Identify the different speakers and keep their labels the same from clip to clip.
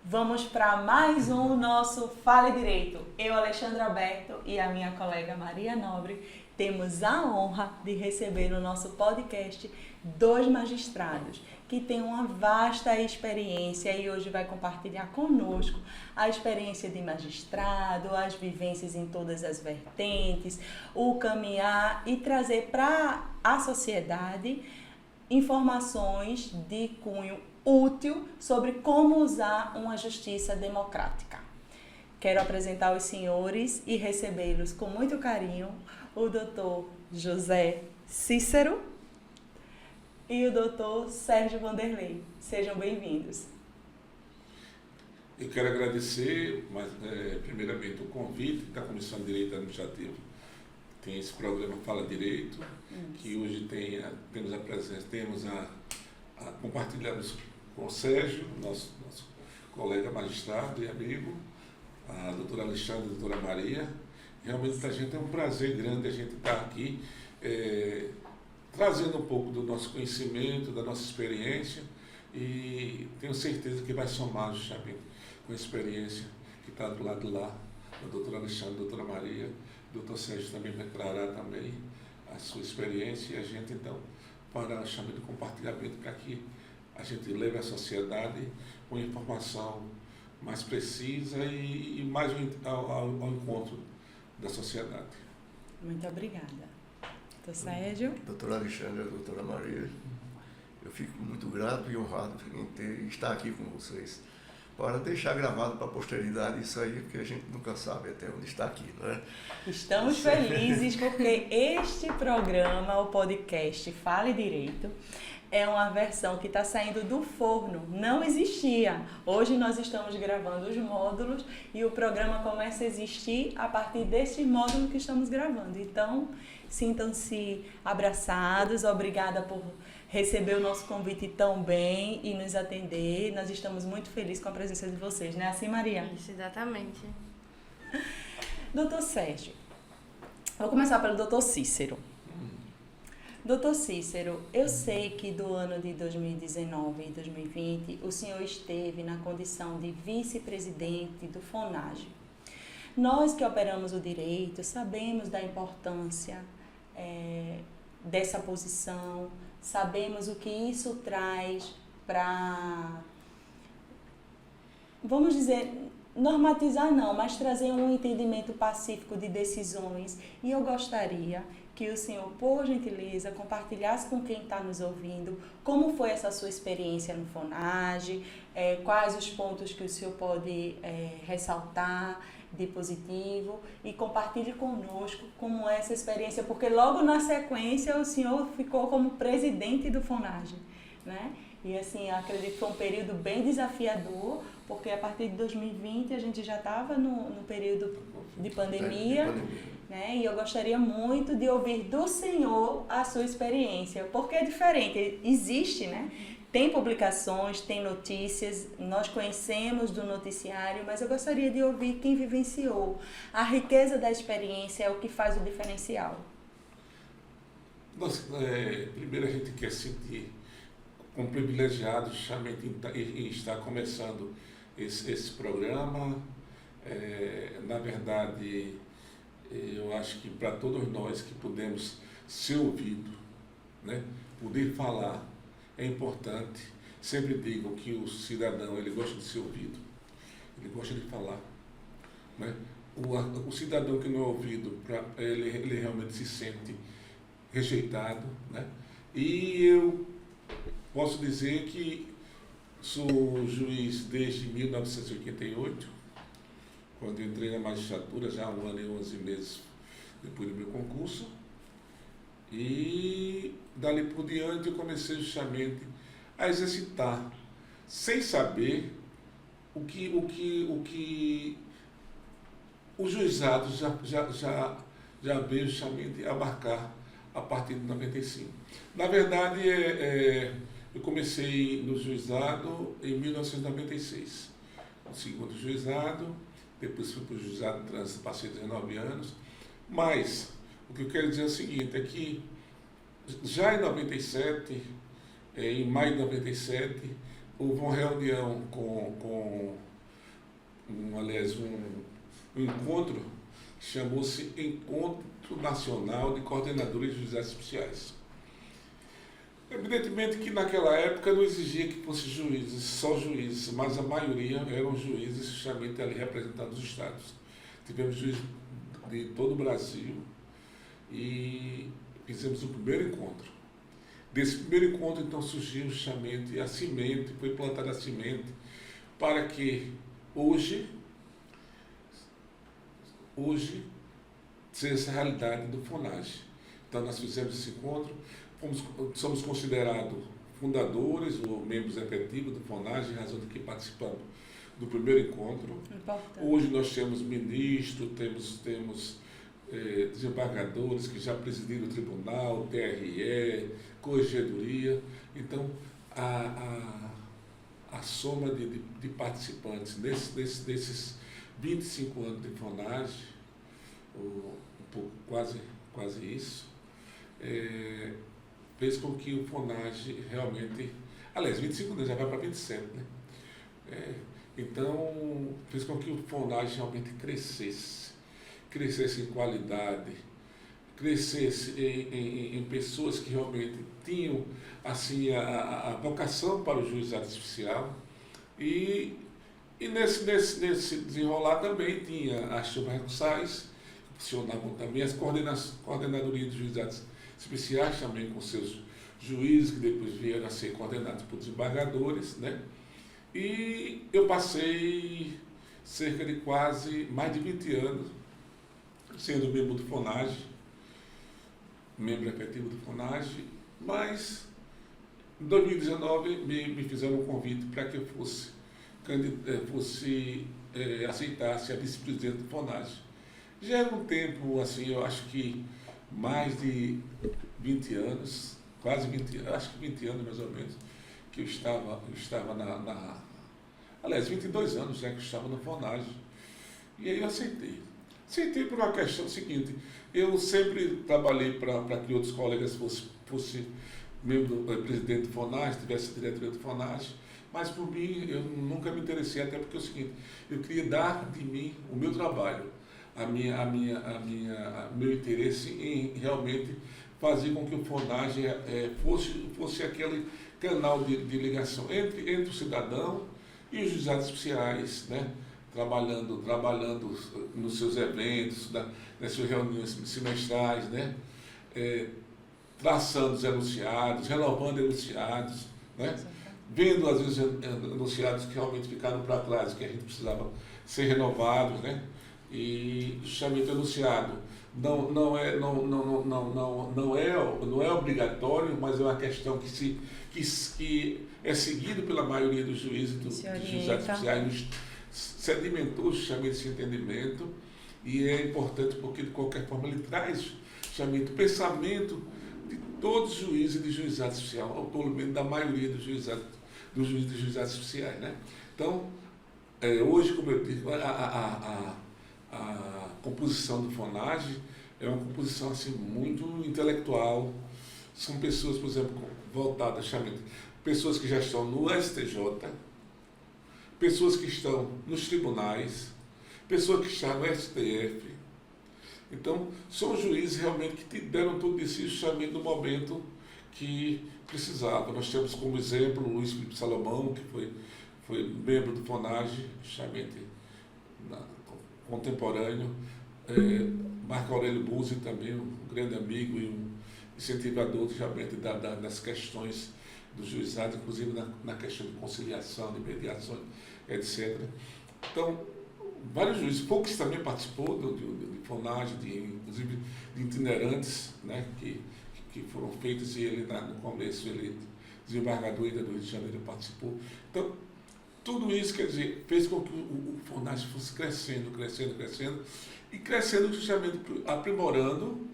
Speaker 1: Vamos para mais um nosso Fale Direito. Eu, Alexandre Alberto, e a minha colega Maria Nobre temos a honra de receber no nosso podcast dois magistrados que têm uma vasta experiência e hoje vai compartilhar conosco a experiência de magistrado, as vivências em todas as vertentes, o caminhar e trazer para a sociedade informações de cunho útil sobre como usar uma justiça democrática. Quero apresentar os senhores e recebê-los com muito carinho, o doutor José Cícero e o doutor Sérgio Vanderlei. Sejam bem-vindos.
Speaker 2: Eu quero agradecer, primeiramente, o convite da Comissão de Direito Administrativo. Tem esse programa Fala Direito, que hoje temos a presença, compartilhamos com o Sérgio, nosso colega magistrado e amigo, a doutora Alexandre e a doutora Maria. Realmente para a gente é um prazer grande a gente estar aqui trazendo um pouco do nosso conhecimento, da nossa experiência, e tenho certeza que vai somar justamente com a experiência que está do lado de lá, da doutora Alexandre, da doutora Maria. O doutor Sérgio também vai declarar também a sua experiência e a gente então para chamar de compartilhamento para que a gente leve à sociedade uma informação mais precisa e mais ao encontro da sociedade.
Speaker 1: Muito obrigada. Doutor Sérgio.
Speaker 3: Doutora Alexandre e doutora Maria, eu fico muito grato e honrado em estar aqui com vocês para deixar gravado para a posteridade isso aí, porque a gente nunca sabe até onde está aqui, não é?
Speaker 1: Estamos felizes porque este programa, o podcast Fale Direito, é uma versão que está saindo do forno, não existia. Hoje nós estamos gravando os módulos e o programa começa a existir a partir desses módulos que estamos gravando. Então, sintam-se abraçados, obrigada por receber o nosso convite tão bem e nos atender. Nós estamos muito felizes com a presença de vocês, não é assim, Maria?
Speaker 4: Isso, exatamente.
Speaker 1: Doutor Sérgio, vou começar pelo doutor Cícero. Doutor Cícero, eu sei que do ano de 2019 e 2020 o senhor esteve na condição de vice-presidente do FONAGE. Nós que operamos o direito sabemos da importância dessa posição, sabemos o que isso traz para, vamos dizer, normatizar não, mas trazer um entendimento pacífico de decisões. E eu gostaria que o senhor, por gentileza, compartilhasse com quem está nos ouvindo como foi essa sua experiência no FONAGE, quais os pontos que o senhor pode ressaltar de positivo e compartilhe conosco como é essa experiência, porque logo na sequência o senhor ficou como presidente do FONAGE, né? E assim, acredito que foi um período bem desafiador, porque a partir de 2020 a gente já estava no período de pandemia, né? E eu gostaria muito de ouvir do senhor a sua experiência, porque é diferente, existe, né? Tem publicações, tem notícias, nós conhecemos do noticiário, mas eu gostaria de ouvir quem vivenciou. A riqueza da experiência é o que faz o diferencial.
Speaker 2: Primeiro a gente quer sentir como privilegiado justamente em estar começando esse programa. Na verdade, eu acho que para todos nós que podemos ser ouvidos, né, poder falar, é importante. Sempre digo que o cidadão ele gosta de ser ouvido, ele gosta de falar, né? O cidadão que não é ouvido, ele realmente se sente rejeitado, né? E eu posso dizer que sou juiz desde 1988, quando eu entrei na magistratura, já há 1 ano e 11 meses depois do meu concurso. E dali por diante eu comecei justamente a exercitar, sem saber o que o juizado já veio justamente abarcar a partir de 95. Na verdade, eu comecei no juizado em 1996, no segundo juizado, depois fui para o juizado de trânsito, passei 19 anos, mas o que eu quero dizer é o seguinte, é que já em 97, em maio de 97, houve uma reunião com um encontro, chamou-se Encontro Nacional de Coordenadores de Juizados Especiais. Evidentemente que naquela época não exigia que fossem juízes, só juízes, mas a maioria eram juízes justamente ali representando os estados. Tivemos juízes de todo o Brasil e fizemos o primeiro encontro. Desse primeiro encontro, então, surgiu justamente a semente, foi plantada a semente para que hoje seja essa realidade do FONAGE. Então, nós fizemos esse encontro, somos considerados fundadores ou membros efetivos do FONAGE, em razão de que participamos do primeiro encontro.
Speaker 1: Importante.
Speaker 2: Hoje nós temos ministro, temos desembargadores que já presidiram o tribunal, TRE, corregedoria. Então, a soma de participantes desses 25 anos de FONAGE, quase isso, fez com que o FONAGE realmente, aliás, 25 anos já vai para 27, né? Então, fez com que o FONAGE realmente crescesse em qualidade, crescesse em pessoas que realmente tinham assim, a vocação para o juizado especial. E nesse desenrolar também tinha as turmas recursais, que funcionavam também, as coordenadorias de juizados especiais, também com seus juízes, que depois vieram a ser coordenados por desembargadores, né? E eu passei cerca de mais de 20 anos sendo membro do FONAGE, membro efetivo do FONAGE, mas em 2019 me fizeram um convite para que eu aceitasse a vice-presidente do FONAGE. Já era um tempo, assim, eu acho que mais de 20 anos, quase 20 anos, acho que 20 anos mais ou menos, que eu estava aliás, 22 anos já que eu estava no FONAGE. E aí eu aceitei. Aceitei por uma questão seguinte: eu sempre trabalhei para que outros colegas fossem presidente do FONAGE, tivesse a diretoria do FONAGE, mas por mim eu nunca me interessei, até porque é o seguinte: eu queria dar de mim o meu trabalho, meu interesse em realmente fazer com que o FONAGE fosse aquele canal de ligação entre o cidadão e os juizados especiais, né? Trabalhando nos seus eventos, nas suas reuniões semestrais, né? Traçando os enunciados, renovando enunciados, né? Vendo às vezes enunciados que realmente ficaram para trás, que a gente precisava ser renovados, né? E justamente o enunciado não é obrigatório, mas é uma questão que é seguido pela maioria dos juízes dos juizados especiais. Sedimentou justamente esse entendimento, e é importante porque, de qualquer forma, ele traz justamente o pensamento de todos os juízes de juizado especial, ou pelo menos da maioria dos juízes de juizados especiais, né? Então, hoje, como eu digo, a composição do FONAGE é uma composição assim, muito intelectual. São pessoas, por exemplo, voltadas, justamente, pessoas que já estão no STJ, pessoas que estão nos tribunais, pessoas que estão no STF. Então, são juízes realmente que deram tudo de si justamente no momento que precisava. Nós temos como exemplo o Luiz Felipe Salomão, que foi membro do FONAGE, justamente contemporâneo, Marco Aurélio Buzzi também, um grande amigo e um incentivador justamente das questões do juizado, inclusive na questão de conciliação, de mediação, etc. Então, vários juízes, poucos também participou de FONAGE, inclusive de itinerantes, né, que foram feitos, e ele no começo, ele, desembargador ainda do Rio de Janeiro, participou. Então, tudo isso, quer dizer, fez com que o FONAGE fosse crescendo, e crescendo justamente aprimorando,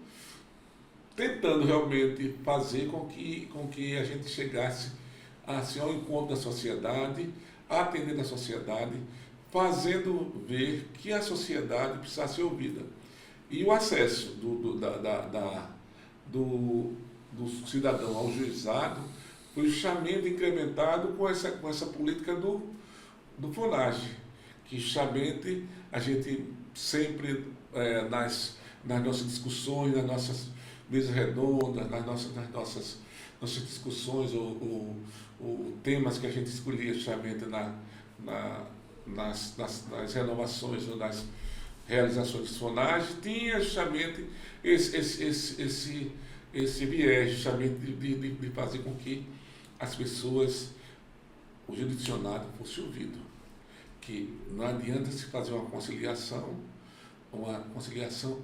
Speaker 2: tentando realmente fazer com que a gente chegasse assim, ao encontro da sociedade, atendendo a sociedade, fazendo ver que a sociedade precisava ser ouvida. E o acesso do cidadão ao juizado foi justamente incrementado com essa política do FONAGE, que justamente a gente sempre, nas nossas discussões, nas nossas mesas redondas, nas nossas discussões ou temas que a gente escolhia justamente nas renovações ou nas realizações de FONAGE, tinha justamente esse viés justamente de fazer com que as pessoas, o jurisdicionado fosse ouvido. Que não adianta se fazer uma conciliação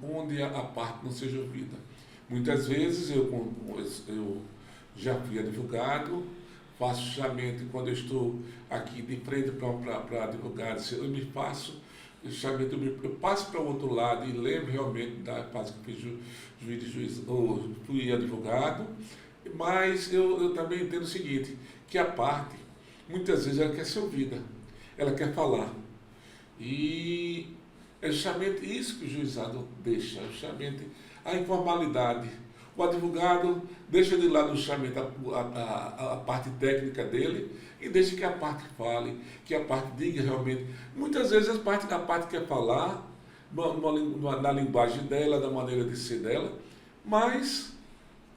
Speaker 2: onde a parte não seja ouvida. Muitas vezes eu já fui advogado, faço justamente quando eu estou aqui de frente para advogados, eu me faço, justamente eu passo para o outro lado e lembro realmente da fase que fiz fui advogado, mas eu também entendo o seguinte, que a parte, muitas vezes ela quer ser ouvida, ela quer falar. E é justamente isso que o juizado deixa, justamente a informalidade. O advogado deixa de lado justamente a parte técnica dele e deixa que a parte fale, que a parte diga realmente. Muitas vezes a parte quer falar na linguagem dela, da maneira de ser dela, mas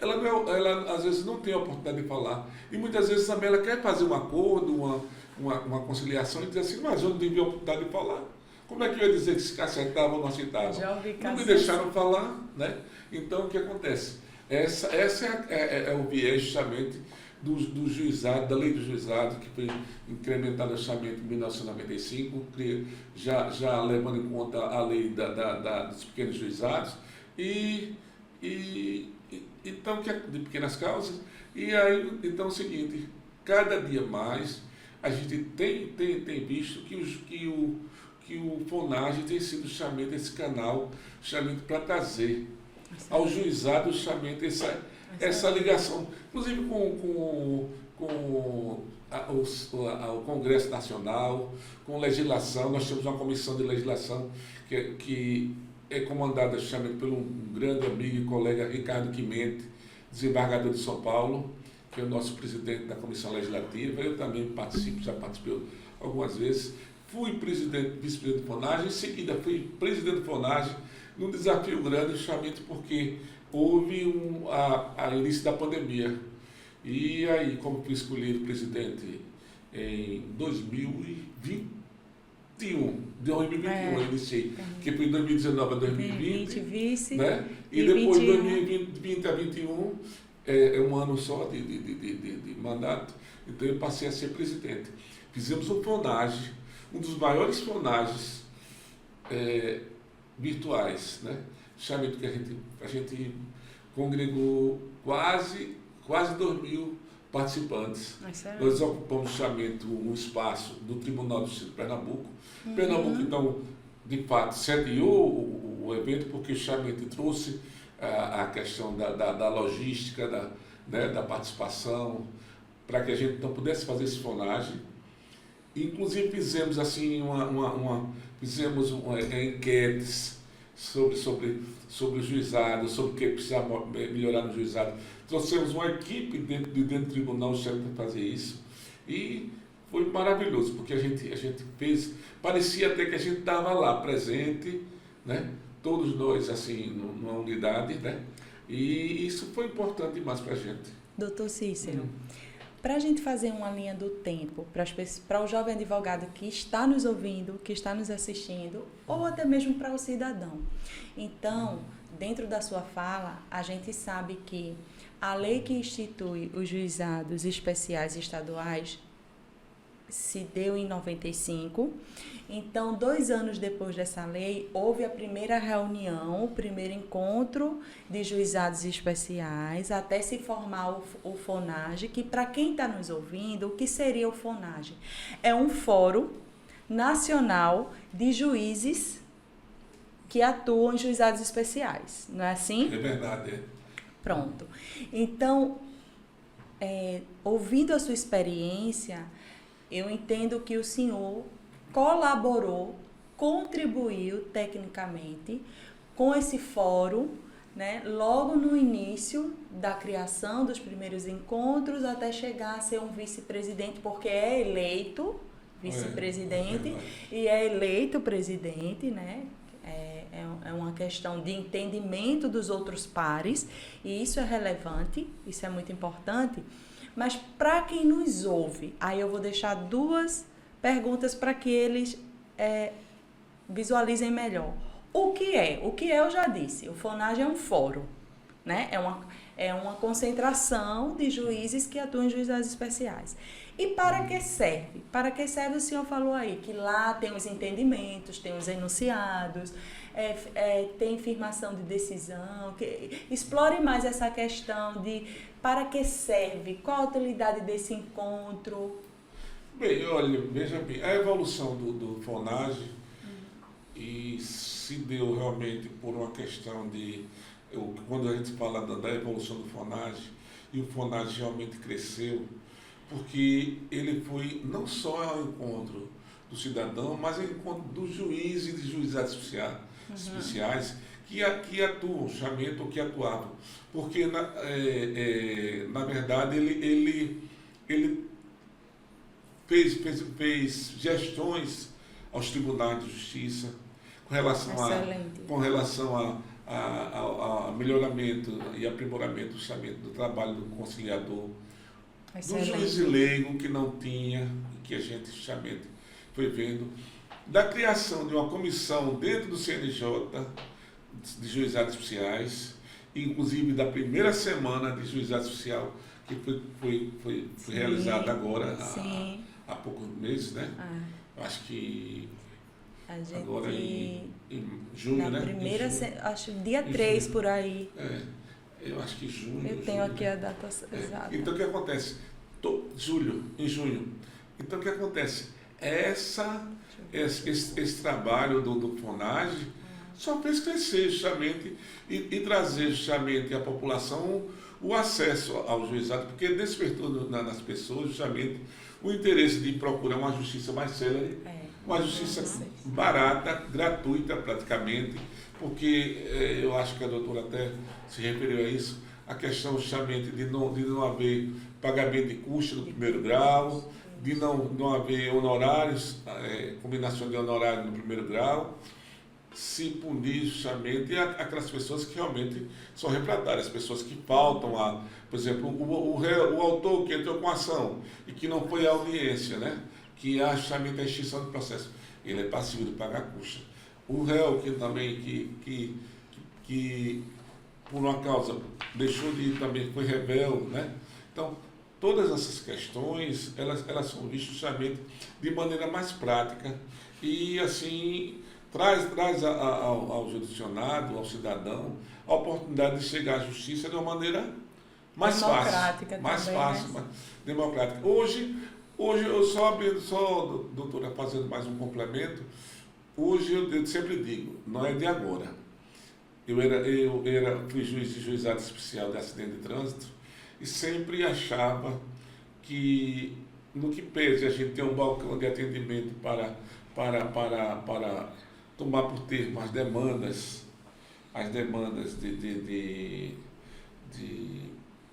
Speaker 2: ela às vezes não tem a oportunidade de falar. E muitas vezes também ela quer fazer um acordo, uma conciliação e dizer assim, mas eu não tive a oportunidade de falar. Como é que eu ia dizer que se acertava ou não acertava? Não me deixaram falar, né? Então, o que acontece? Essa é o viés justamente do juizado, da lei do juizado, que foi incrementada justamente em 1995, já levando em conta a lei dos pequenos juizados, então, de pequenas causas. E aí, então, é o seguinte, cada dia mais a gente tem visto que o FONAGE tem sido justamente esse canal justamente para trazer ao juizado justamente essa ligação, inclusive com o Congresso Nacional, com legislação. Nós temos uma comissão de legislação que é comandada justamente por um grande amigo e colega, Ricardo Quimente, desembargador de São Paulo, que é o nosso presidente da Comissão Legislativa. Eu também já participei algumas vezes. Fui vice-presidente do FONAGE, em seguida fui presidente do FONAGE, num desafio grande, justamente porque houve a início da pandemia. E aí, como fui escolhido presidente em 2021, eu iniciei, que foi de 2019 a 2020,
Speaker 1: vice,
Speaker 2: né? E depois de 2020 a 2021, é um ano só de mandato, então eu passei a ser presidente. Fizemos um FONAGE, um dos maiores FONAGEs virtuais, né? Justamente que a gente congregou quase 2.000 participantes. Nós ocupamos justamente um espaço do Tribunal do Distrito de Pernambuco. Pernambuco, então, de fato, sediou o evento porque justamente trouxe a questão da logística, da participação, para que a gente então pudesse fazer esse FONAGE. Inclusive fizemos assim fizemos enquetes sobre o juizado, sobre o que precisava melhorar no juizado. Trouxemos uma equipe dentro do tribunal para fazer isso e foi maravilhoso, porque a gente fez, parecia até que a gente estava lá presente, né? Todos nós assim numa unidade, né? E isso foi importante demais para a gente.
Speaker 1: Doutor Cícero, para a gente fazer uma linha do tempo, para o jovem advogado que está nos ouvindo, que está nos assistindo, ou até mesmo para o cidadão. Então, dentro da sua fala, a gente sabe que a lei que institui os juizados especiais estaduais se deu em 95. Então, 2 anos depois dessa lei, houve a primeira reunião, o primeiro encontro de juizados especiais, até se formar o FONAGE, que para quem está nos ouvindo, o que seria o FONAGE? É um fórum nacional de juízes que atuam em juizados especiais, não é assim?
Speaker 2: É verdade.
Speaker 1: Pronto. Então, ouvindo a sua experiência, eu entendo que o senhor colaborou, contribuiu tecnicamente com esse fórum, né, logo no início da criação dos primeiros encontros, até chegar a ser um vice-presidente, porque é eleito vice-presidente e é eleito presidente, né? É uma questão de entendimento dos outros pares e isso é relevante, isso é muito importante. Mas para quem nos ouve, aí eu vou deixar 2 perguntas para que eles visualizem melhor. O que é? O que é, eu já disse, o FONAGE é um fórum, né? É uma concentração de juízes que atuam em juizados especiais. E para que serve? Para que serve, o senhor falou aí, que lá tem os entendimentos, tem os enunciados, tem firmação de decisão. Explore mais essa questão de para que serve, qual a utilidade desse encontro.
Speaker 2: Bem, olha, veja bem, a evolução do FONAGE e se deu realmente por uma questão de... quando a gente fala da evolução do FONAGE, e o FONAGE realmente cresceu, porque ele foi não só ao encontro do cidadão, mas ao encontro dos juízes e de juizados especiais que atuam, chamento ou que atuavam. Porque, na verdade, ele fez gestões aos tribunais de justiça com relação a melhoramento e aprimoramento do chamento do trabalho do conciliador, do juiz leigo que não tinha, que a gente chamamente foi vendo, da criação de uma comissão dentro do CNJ de juizados especiais, inclusive da primeira semana de juizado especial que foi realizada agora há poucos meses, né? Acho que agora em junho, né?
Speaker 1: Primeira, acho dia 3 por aí.
Speaker 2: Eu acho que junho.
Speaker 1: Eu tenho aqui a data exata.
Speaker 2: Então o que acontece? Em junho. Então o que acontece? Esse trabalho do FONAGE só fez crescer justamente e trazer justamente à população o acesso ao juizado, porque despertou nas pessoas justamente o interesse de procurar uma justiça mais célere, uma justiça barata, gratuita praticamente, porque eu acho que a doutora até se referiu a isso, a questão justamente de não haver pagamento de custos no primeiro grau, de não haver honorários, combinação de honorários no primeiro grau, se punir justamente aquelas pessoas que realmente são refratárias, as pessoas que faltam por exemplo, o autor que entrou com ação e que não foi à audiência, né? Que há justamente a extinção do processo, ele é passível de pagar custa. O réu que também, que por uma causa deixou de ir também, foi rebelde, né? Então, todas essas questões, elas são vistas justamente de maneira mais prática e, assim, traz ao judicionado, ao cidadão, a oportunidade de chegar à justiça de uma maneira mais fácil, mais democrática. Hoje eu doutora, fazendo mais um complemento, hoje eu sempre digo, não é de agora. Eu fui juiz de juizado especial de acidente de trânsito e sempre achava que, no que pese a gente ter um balcão de atendimento para tomar por termo as demandas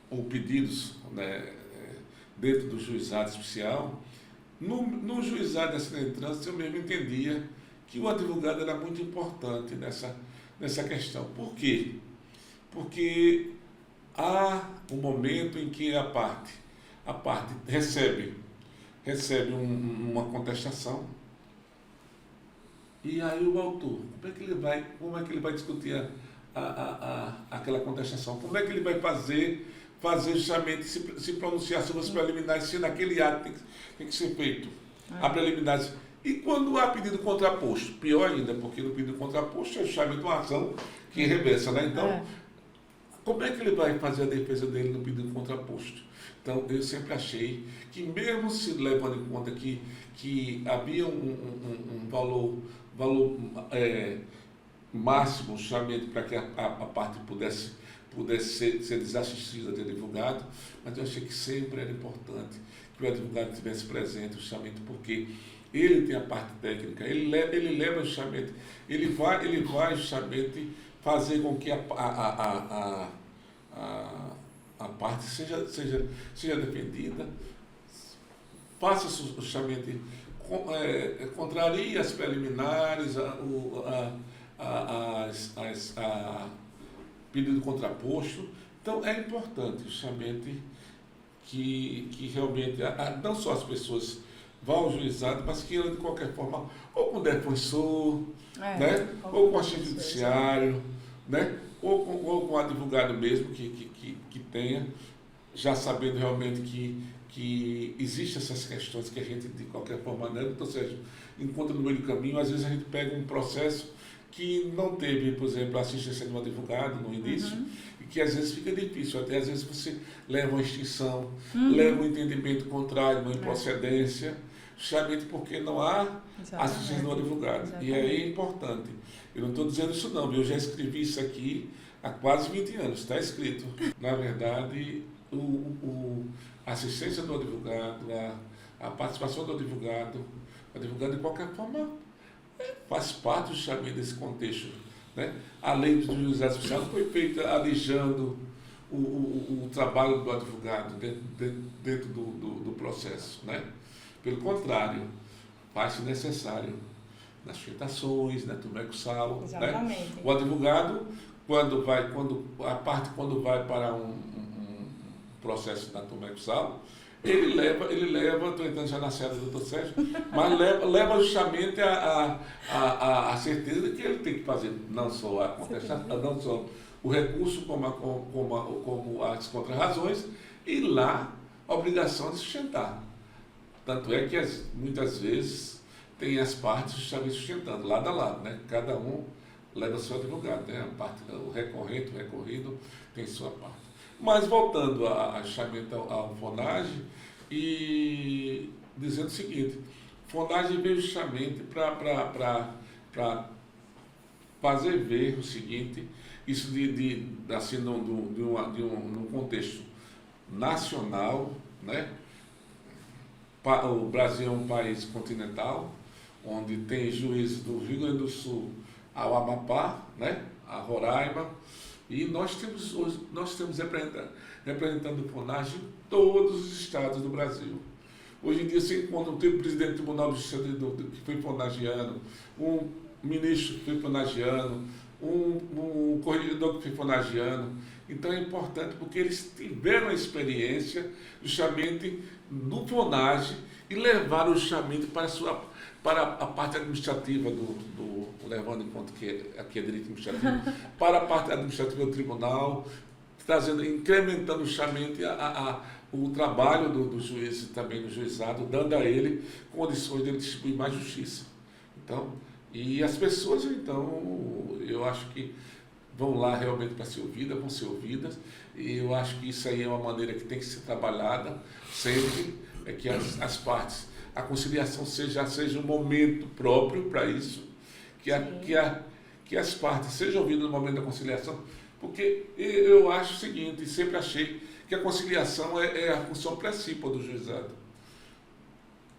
Speaker 2: ou pedidos, né, dentro do juizado especial, no juizado de acidente de trânsito eu mesmo entendia que o advogado era muito importante nessa questão. Por quê? Porque há um momento em que a parte recebe uma contestação, e aí o autor, como é que ele vai discutir aquela contestação? Como é que ele vai fazer justamente se pronunciar sobre as preliminares, se naquele ato tem que ser feito a preliminares? E quando há pedido contraposto, pior ainda, porque no pedido contraposto é justamente uma ação que reversa, né? Então, como é que ele vai fazer a defesa dele no pedido contraposto? Então, eu sempre achei que, mesmo se levando em conta que havia um valor máximo, justamente para que a parte pudesse ser desassistida de advogado, mas eu achei que sempre era importante que o advogado estivesse presente, justamente porque ele tem a parte técnica, ele leva justamente, ele vai justamente fazer com que a parte seja defendida, faça justamente contraria as preliminares, pedido contraposto. Então, é importante justamente que realmente, não só as pessoas vão ao juizado, mas que de qualquer forma, ou com o defensor, né? Ou com o agente judiciário, né? ou com o advogado mesmo que tenha, já sabendo realmente que existem essas questões que a gente, de qualquer forma, né? Ou seja, encontra no meio do caminho. Às vezes a gente pega um processo que não teve, por exemplo, a assistência de um advogado no início, e que às vezes fica difícil. Até às vezes você leva uma extinção, leva um entendimento contrário, uma improcedência, justamente porque não há assistência do advogado. Exatamente. E aí é importante. Eu não estou dizendo isso não, eu já escrevi isso aqui há quase 20 anos, está escrito. Na verdade, a assistência do advogado, a participação do advogado de qualquer forma faz parte justamente desse contexto, né? A lei do juizado especial foi feita alijando o trabalho do advogado dentro do processo, né? Pelo contrário, faz-se necessário nas sustentações, na tumeco-sal, né? O advogado, quando vai para um processo na tumeco-sal, ele leva, estou entrando já na série do Dr. Sérgio, mas leva justamente a certeza de que ele tem que fazer não só a contestação, não só o recurso, como as contrarrazões, e lá a obrigação de sustentar. Tanto é que muitas vezes tem as partes justamente sustentando, lado a lado, né? Cada um leva seu advogado, né? O recorrente, o recorrido tem sua parte. Mas voltando justamente ao FONAGE, e dizendo o seguinte, FONAGE veio justamente para fazer ver o seguinte, isso assim, num contexto nacional, né? O Brasil é um país continental, onde tem juízes do Rio Grande do Sul ao Amapá, né? A Roraima, e nós temos representando o FONAGE em todos os estados do Brasil. Hoje em dia você encontra um presidente do Tribunal de Justiça que foi fonagiano, um ministro que foi fonagiano, um corregedor que foi fonagiano. Então é importante porque eles tiveram a experiência justamente do FONAGE e levaram justamente para a parte administrativa levando em conta que aqui é direito administrativo, para a parte administrativa do tribunal, incrementando justamente o trabalho do juiz e também do juizado, dando a ele condições de ele distribuir mais justiça. Então, e as pessoas, então, eu acho que vão lá realmente para ser ouvidas, vão ser ouvidas, e eu acho que isso aí é uma maneira que tem que ser trabalhada sempre, é que as partes, a conciliação seja um momento próprio para isso, que as partes sejam ouvidas no momento da conciliação, porque eu acho o seguinte, sempre achei que a conciliação é a função principal do juizado.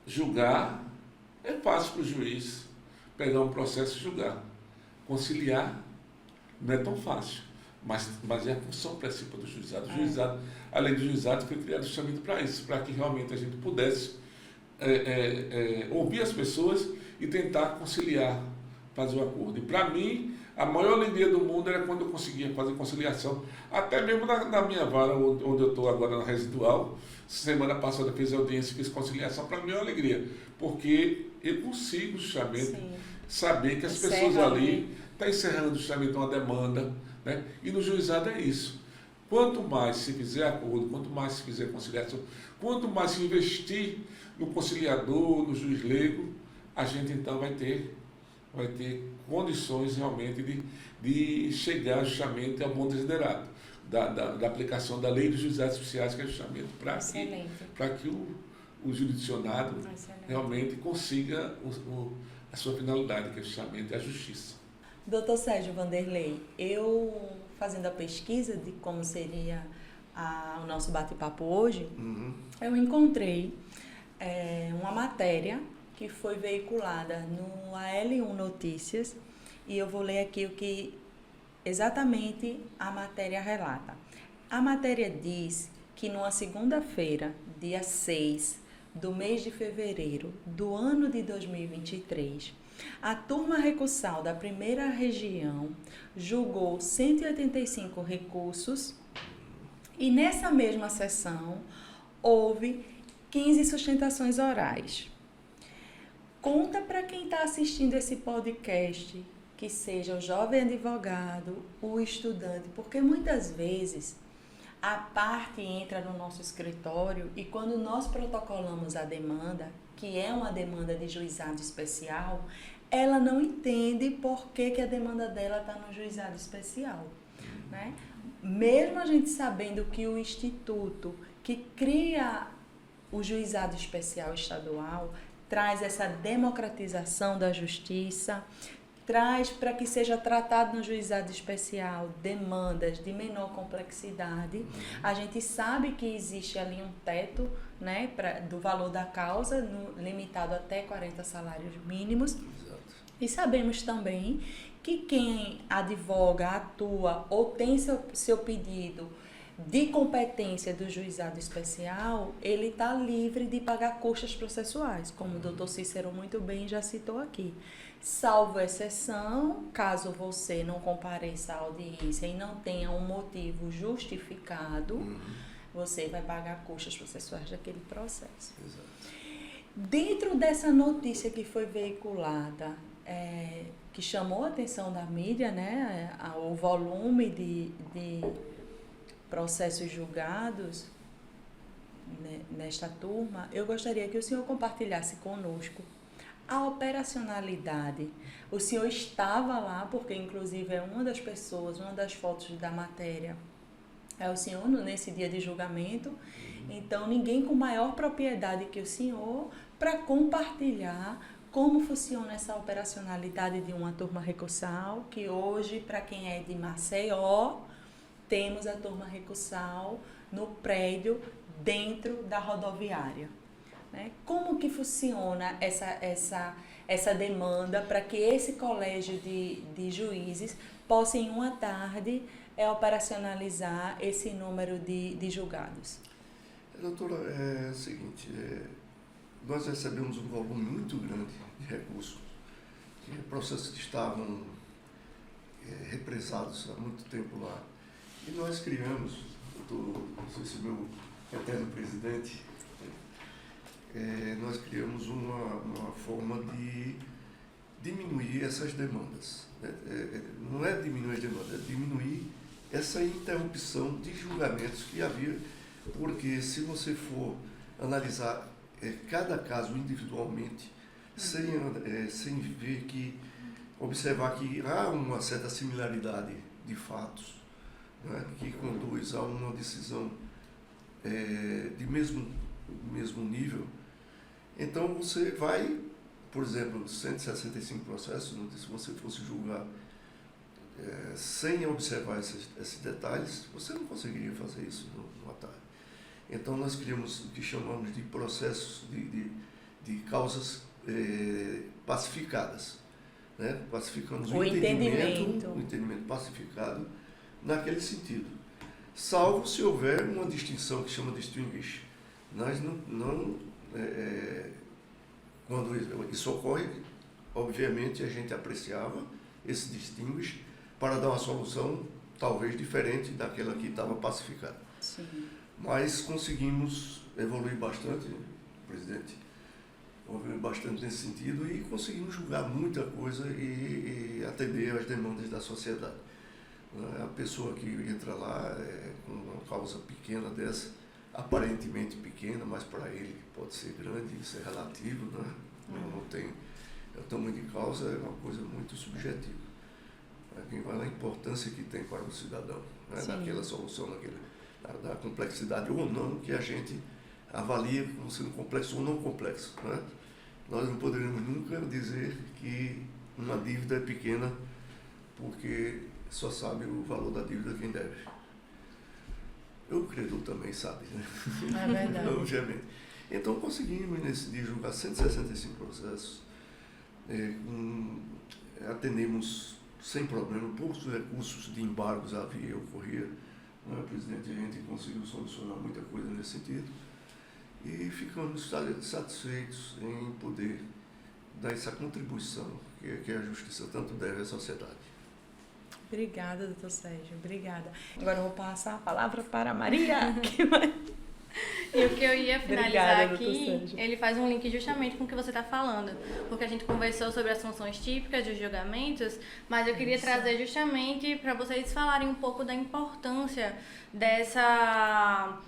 Speaker 2: Julgar é fácil para o juiz pegar um processo e julgar. Conciliar não é tão fácil, mas é a função principal do juizado. O juizado, a lei do juizado foi criada justamente para isso, para que realmente a gente pudesse ouvir as pessoas e tentar conciliar, fazer um acordo. E para mim, a maior alegria do mundo era quando eu conseguia fazer conciliação, até mesmo na minha vara, onde eu estou agora na residual. Semana passada eu fiz audiência e fiz conciliação. Para mim é uma alegria, porque eu consigo justamente saber que as pessoas ali estão encerrando justamente uma demanda, né? E no juizado é isso. Quanto mais se fizer acordo, quanto mais se fizer conciliação, quanto mais se investir no conciliador, no juiz leigo, a gente então vai ter condições realmente de chegar justamente ao bom desiderado da aplicação da lei dos juizados especiais, que é justamente para que o jurisdicionado realmente consiga a sua finalidade, que é justamente a justiça.
Speaker 1: Doutor Sérgio Vanderlei, eu fazendo a pesquisa de como seria o nosso bate-papo hoje, eu encontrei uma matéria que foi veiculada no AL1 Notícias, e eu vou ler aqui o que exatamente a matéria relata. A matéria diz que numa segunda-feira, dia 6, do mês de fevereiro do ano de 2023, a turma recursal da primeira região julgou 185 recursos e nessa mesma sessão houve 15 sustentações orais. Conta para quem está assistindo esse podcast, que seja o jovem advogado, o estudante, porque muitas vezes a parte entra no nosso escritório e quando nós protocolamos a demanda, que é uma demanda de juizado especial, ela não entende por que a demanda dela está no juizado especial, né? Mesmo a gente sabendo que o instituto que cria o juizado especial estadual traz essa democratização da justiça, traz para que seja tratado no juizado especial demandas de menor complexidade. A gente sabe que existe ali um teto, né, do valor da causa, limitado até 40 salários mínimos.
Speaker 3: Exato.
Speaker 1: E sabemos também que quem advoga, atua ou tem seu pedido de competência do juizado especial, ele está livre de pagar custas processuais, como o doutor Cícero muito bem já citou aqui. Salvo exceção, caso você não compareça à audiência e não tenha um motivo justificado, você vai pagar custas processuais daquele processo.
Speaker 3: Exato.
Speaker 1: Dentro dessa notícia que foi veiculada, que chamou a atenção da mídia, né, o volume de processos julgados nesta turma, eu gostaria que o senhor compartilhasse conosco a operacionalidade. O senhor estava lá, porque inclusive é uma das pessoas, uma das fotos da matéria, é o senhor nesse dia de julgamento, então ninguém com maior propriedade que o senhor para compartilhar como funciona essa operacionalidade de uma turma recursal, que hoje, para quem é de Maceió, temos a turma recursal no prédio dentro da rodoviária. Né? Como que funciona essa demanda para que esse colégio de juízes possa, em uma tarde, operacionalizar esse número de julgados?
Speaker 3: Doutora, é o seguinte, nós recebemos um volume muito grande de recursos, que processos que estavam represados há muito tempo lá. E nós criamos, não sei se o meu eterno presidente, nós criamos uma forma de diminuir essas demandas. Não é diminuir as demandas, é diminuir essa interrupção de julgamentos que havia, porque se você for analisar cada caso individualmente, sem ver observar que há uma certa similaridade de fatos, né, que conduz a uma decisão de mesmo nível, então você vai, por exemplo, 165 processos, se você fosse julgar sem observar esses detalhes, você não conseguiria fazer isso numa tarde. Então nós criamos o que chamamos de processos de causas pacificadas, né? Pacificamos o entendimento pacificado naquele sentido, salvo se houver uma distinção que chama de distinguish. Nós quando isso ocorre, obviamente a gente apreciava esse distinguish para dar uma solução talvez diferente daquela que estava pacificada.
Speaker 1: Sim.
Speaker 3: Mas conseguimos evoluir bastante, presidente, evoluir bastante nesse sentido e conseguimos julgar muita coisa e atender às demandas da sociedade. A pessoa que entra lá com uma causa pequena dessa, aparentemente pequena, mas para ele pode ser grande, isso é relativo, né? Não tem, o tamanho de causa é uma coisa muito subjetiva. Quem vai lá a importância que tem para o cidadão, né? Naquela solução, da complexidade ou não, que a gente avalia como sendo complexo ou não complexo, né? Nós não poderíamos nunca dizer que uma dívida é pequena, porque só sabe o valor da dívida quem deve. O credor também sabe, né?
Speaker 1: É verdade.
Speaker 3: Obviamente. Então conseguimos nesse dia julgar 165 processos, atendemos sem problema, poucos recursos de embargos ocorria, né, presidente? A gente conseguiu solucionar muita coisa nesse sentido. e ficamos satisfeitos em poder dar essa contribuição que a justiça tanto deve à sociedade.
Speaker 1: Obrigada, doutor Sérgio, obrigada. Agora eu vou passar a palavra para a Maria, que vai...
Speaker 4: E o que eu ia finalizar
Speaker 1: Obrigada,
Speaker 4: aqui, ele faz um link justamente com o que você está falando, porque a gente conversou sobre as funções típicas dos julgamentos, mas eu queria trazer justamente para vocês falarem um pouco da importância dessa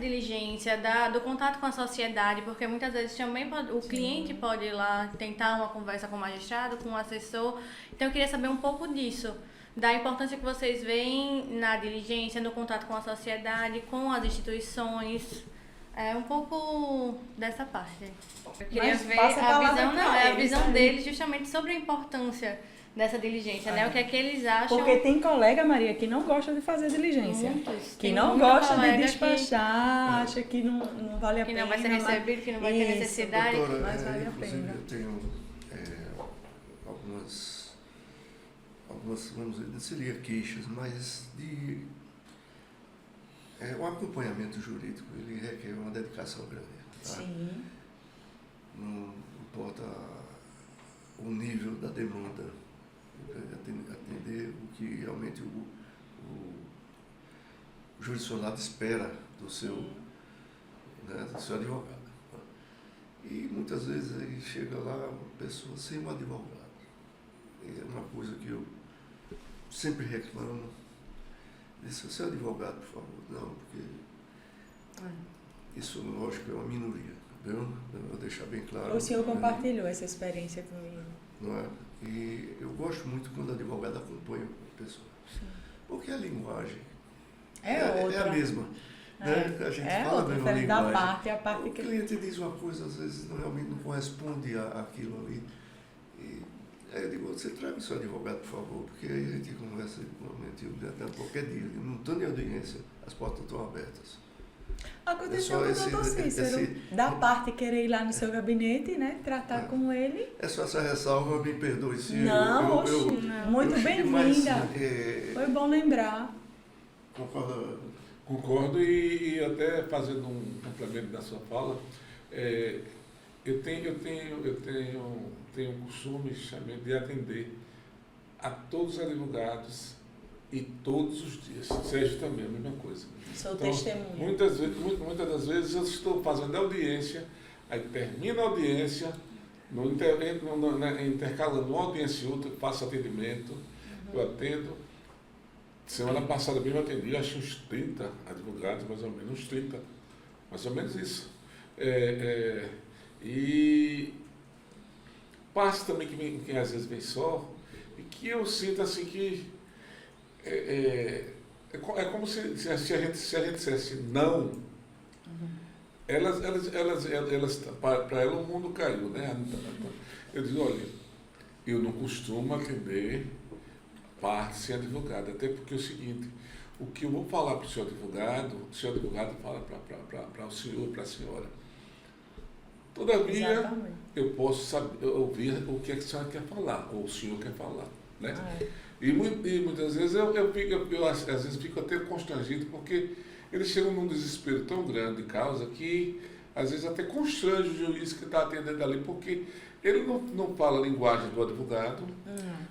Speaker 4: diligência, do contato com a sociedade, porque muitas vezes também o cliente pode ir lá tentar uma conversa com o magistrado, com o assessor. Então eu queria saber um pouco disso, da importância que vocês veem na diligência, no contato com a sociedade, com as instituições. Um pouco dessa parte. Eu queria ver a visão deles justamente sobre a importância dessa diligência, né? O que é que eles acham.
Speaker 1: Porque tem colega, Maria, que não gosta de fazer diligência.
Speaker 4: Muitos.
Speaker 1: Que não gosta de despachar, acha que não vale a
Speaker 4: que
Speaker 1: pena.
Speaker 4: Que não vai ser recebido, que não vai ter necessidade.
Speaker 3: Doutora,
Speaker 1: mas vale a
Speaker 3: inclusive,
Speaker 1: pena.
Speaker 3: eu tenho algumas, vamos dizer, não seria queixas, mas o acompanhamento jurídico, ele requer uma dedicação grande. Tá?
Speaker 1: Sim.
Speaker 3: Não importa o nível da demanda, atender o que realmente o jurisdicionado espera do seu advogado. E muitas vezes aí chega lá uma pessoa sem um advogado. É uma coisa que eu sempre reclamo. Disse, seu advogado, por favor. Não, porque isso, lógico, é uma minoria. Entendeu? Eu vou deixar bem claro.
Speaker 1: O senhor compartilhou essa experiência comigo.
Speaker 3: Não é? E eu gosto muito quando o advogado acompanha a pessoa. Sim. Porque a linguagem é a mesma. Né? A gente fala a mesma linguagem.
Speaker 1: A parte
Speaker 3: o cliente diz uma coisa, às vezes realmente não corresponde àquilo ali. Aí eu digo, você traga o seu advogado, por favor, porque aí a gente conversa até qualquer dia. Não estou em audiência, as portas estão abertas.
Speaker 1: Aconteceu com o doutor Cícero, da parte querer ir lá no seu gabinete, né, tratar com ele.
Speaker 3: É só essa ressalva, me perdoe se
Speaker 1: não, muito bem-vinda. Foi bom lembrar.
Speaker 2: Concordo e até fazendo um complemento da sua fala, eu tenho um costume de atender a todos os advogados e todos os dias. Sérgio também, a mesma coisa.
Speaker 1: Sou testemunha.
Speaker 2: Muitas das vezes eu estou fazendo audiência, aí termina a audiência, intercalando uma audiência e outra, faço atendimento, eu atendo. Semana passada mesmo eu atendi, acho uns 30 advogados, mais ou menos, uns 30, mais ou menos isso. E parte também que às vezes vem só, e que eu sinto assim que é como se a gente dissesse não, elas para ela o mundo caiu, né? Eu digo, olha, eu não costumo atender parte sem advogado, até porque é o seguinte, o que eu vou falar para o seu advogado fala para o senhor, para a senhora. Todavia, exatamente, eu posso ouvir o que a senhora quer falar, ou o senhor quer falar, né? E muitas vezes eu às vezes fico até constrangido, porque eles chegam num desespero tão grande de causa que às vezes até constrange o juiz que está atendendo ali, porque ele não fala a linguagem do advogado,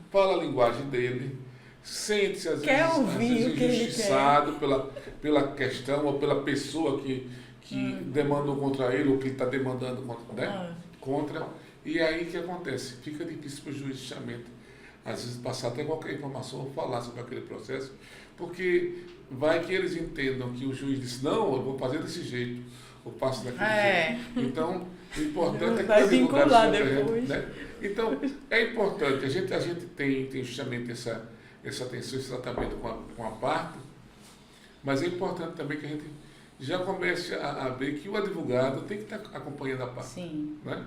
Speaker 2: fala a linguagem dele, sente-se às vezes injustiçado pela questão ou pela pessoa que demandam contra ele, ou que ele está demandando contra. E aí o que acontece? Fica difícil para o juiz justamente, às vezes, passar até qualquer informação ou falar sobre aquele processo, porque vai que eles entendam que o juiz disse, não, eu vou fazer desse jeito, ou faço daquele jeito. Então, o importante é que
Speaker 1: vai vincular depois.
Speaker 2: Né? Então, é importante, a gente tem justamente essa atenção, esse tratamento com a parte, mas é importante também que a gente já comece a ver que o advogado tem que estar acompanhando a parte.
Speaker 1: Sim.
Speaker 2: Né?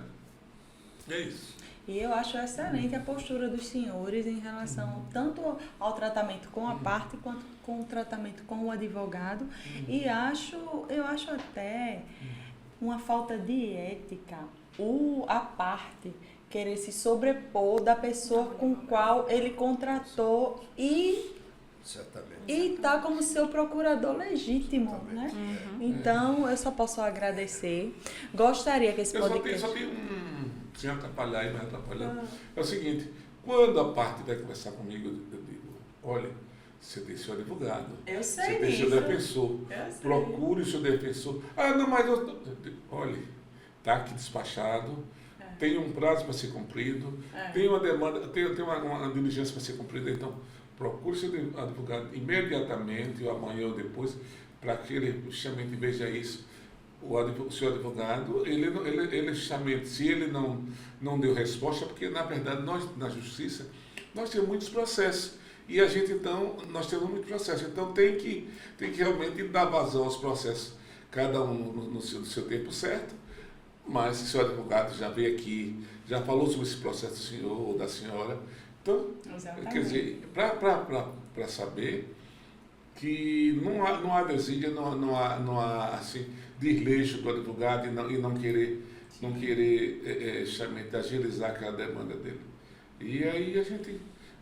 Speaker 2: É isso.
Speaker 1: E eu acho excelente a postura dos senhores em relação tanto ao tratamento com a parte quanto com o tratamento com o advogado. E eu acho até uma falta de ética a parte querer se sobrepor da pessoa com qual ele contratou e
Speaker 3: Certamente.
Speaker 1: E está como seu procurador legítimo,
Speaker 3: Também.
Speaker 1: né?
Speaker 4: Uhum.
Speaker 1: Então, eu só posso agradecer. Gostaria que esse
Speaker 2: Eu
Speaker 1: podcast...
Speaker 2: só tenho sem atrapalhar e não atrapalhando. É o seguinte, quando a parte vai conversar comigo, eu digo, olha, você tem seu advogado,
Speaker 1: Eu
Speaker 2: você
Speaker 1: sei
Speaker 2: tem seu
Speaker 1: disso.
Speaker 2: defensor,
Speaker 1: Eu sei.
Speaker 2: procure o seu defensor. Ah, não, mas olha, está aqui despachado, tem um prazo para ser cumprido, tem uma demanda, tem uma diligência para ser cumprida, então procure seu advogado imediatamente, ou amanhã ou depois, para que ele justamente veja isso. O seu advogado, ele justamente, se ele não deu resposta, porque na verdade nós, na justiça, nós temos muitos processos. E a gente, então, nós temos muitos processos. Então tem que realmente dar vazão aos processos, cada um no seu tempo certo. Mas se o seu advogado já veio aqui, já falou sobre esse processo do senhor ou da senhora. Então,
Speaker 1: Exatamente.
Speaker 2: quer dizer, para saber que não há desídia, não há assim, desleixo do advogado e não querer justamente agilizar aquela demanda dele. E aí a gente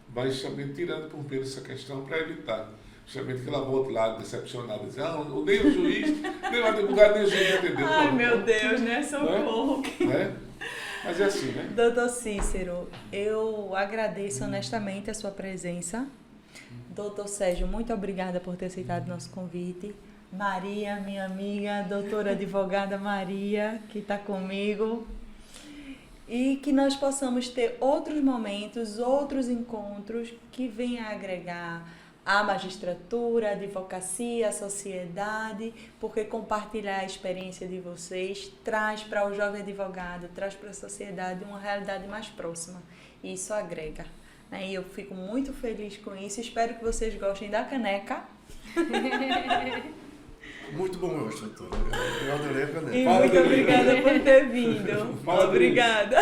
Speaker 2: vai justamente tirando por meio essa questão para evitar justamente que ela volte lá decepcionada, dizer, nem o juiz, nem o advogado, nem o juiz entendeu.
Speaker 1: Ai, meu Deus, né? Socorro.
Speaker 2: Né? Mas é assim, né?
Speaker 1: Doutor Cícero, eu agradeço honestamente a sua presença. Doutor Sérgio, muito obrigada por ter aceitado nosso convite. Maria, minha amiga, doutora advogada Maria, que está comigo. E que nós possamos ter outros momentos, outros encontros que venham a agregar a magistratura, a advocacia, a sociedade, porque compartilhar a experiência de vocês traz para o jovem advogado, traz para a sociedade uma realidade mais próxima. E isso agrega. E eu fico muito feliz com isso. Espero que vocês gostem da caneca.
Speaker 3: Muito bom hoje, doutora. Eu adorei a caneca.
Speaker 1: E muito obrigada por ter vindo. Obrigada.